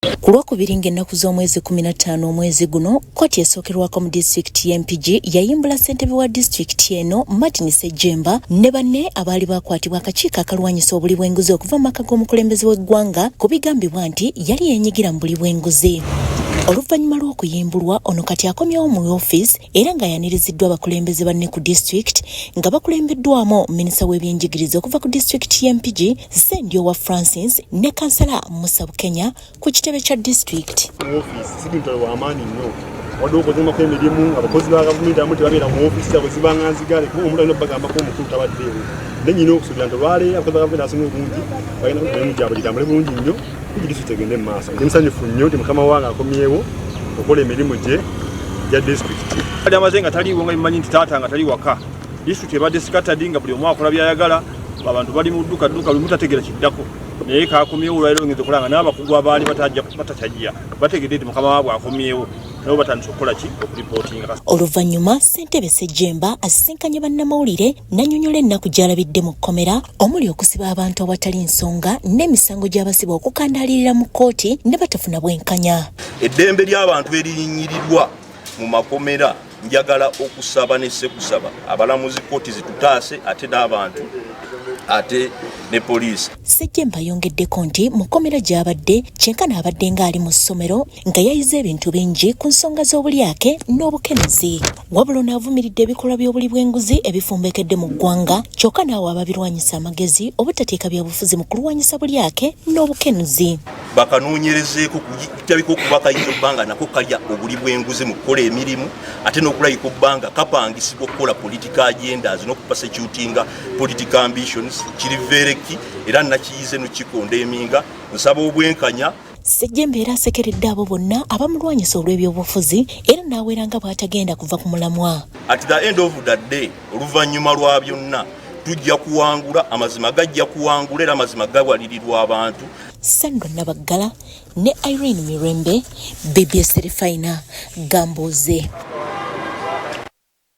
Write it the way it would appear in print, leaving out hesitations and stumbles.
Ku Lwokubiri ng'ennaku z'omwezi 15 omwezi guno, kkooti esookerwako mu disitulikiti y'Empigi yayimbula ssentebe wa disitulikiti eno Martin Ssejjemba ne banne abaali bakwatibwa akakiiko akalwanyisa obuli bw'enguzi okuva mu maka g'omukulembeze w'eggwanga ku bigambibwa nti yali yeenyigira mu buli bw'enguzi. Oluvannyuma lw'okuyimbulwa, ono kati akomyewo mu woofiisi era nga yaniriziddwa abakulembeze banne ku disitulikiti nga bakulembeddwamu minisita w'ebyenjigiriza okuva ku disitulikiti y'Empigi Ssendyowa Francis ne kansala Musa Bukenya ku kitebe kya disitulikiti. Woofiisi si bintu w'amaanyi nnyo. Wadde okozemako emirimu abakozi ba gavumenti abamu tebabeera mu woofiisi zabwe zibanganzigale kuba omuntu alina okubagambako omukulu tabaddeewo. Ne nyina okusuubira nti olwaleero abakozi ba gavumenti asinga obungi balina emirimu gyabwe gitambule bulungi nnyo kugira disitulikiti egende mu maaso. Ndi musanyufu nnyo nti mukama wange akomyewo okukola emirimu gye gya disitulikiti. Ali amaze nga taliiwo nga bimanyi nti taata nga tali waka. Disitulikiti ebadde scattered nga buli omu akola by'ayagala, abantu bali mu dduka buli mutategeera kiddako. Naye kaakomyewo olwaleero ngeze okulanga n'abakugu abaali batakyajja bategedde nti mukama waabwe akomyewo nabo batandise okukola ki okuripootinga. Oluvannyuma ssentebe Ssejjemba asisinkanye bannamawulire n'annyonnyola ennaku gy'alabidde mu kkomera omuli okusiba abantu awatali nsonga n'emisango gy'abasibwa okukandaalirira mu kkooti ne batafuna bwenkanya. Eddembe ly'abantu eririnyirirwa mu makomera njagala okusaba ne ssekusaba abalamuzi kkooti zitutaase ate n'abantu ate ne poliisi. Ssejjemba ayongeddeko nti mu kkomera gy'abadde kyenkana abadde ng'ali mu ssomero nga yayize ebintu bingi ku nsonga z'obulyake n'obukenuzi. Wabula n'avumiridde ebikolwa by'obuli bw'enguzi ebifumbekedde mu ggwanga kyokka naawe ababirwanyisa amagezi obutateeka byabufuzi mu kulwanyisa bulyake n'obukenuzi. Bakanoonyerezeeko kutabika okuba kayinza obbanga nako kalya obuli bw'enguzi mu kukola emirimu ate n'okulabika obbanga kapangisibwa okukola political agendas n'okupasecutinga political ambitions kiri vereki era nakiyize n'okikonda eminga nsaba obwenkanya. Ssejjemba era asekeredde abo bonna abamulwanyisa olw'ebyobufuzi era n'aweera nga bw'atagenda kuva ku mulamwa. At the end of the day oluvannyuma lwa byonna tujja kuwangula, amazima gajja kuwangula era amazima gawalirirwa abantu. Sandra Nabaggala ne Irene Mirembe, BBS Terefayina, Gamboze.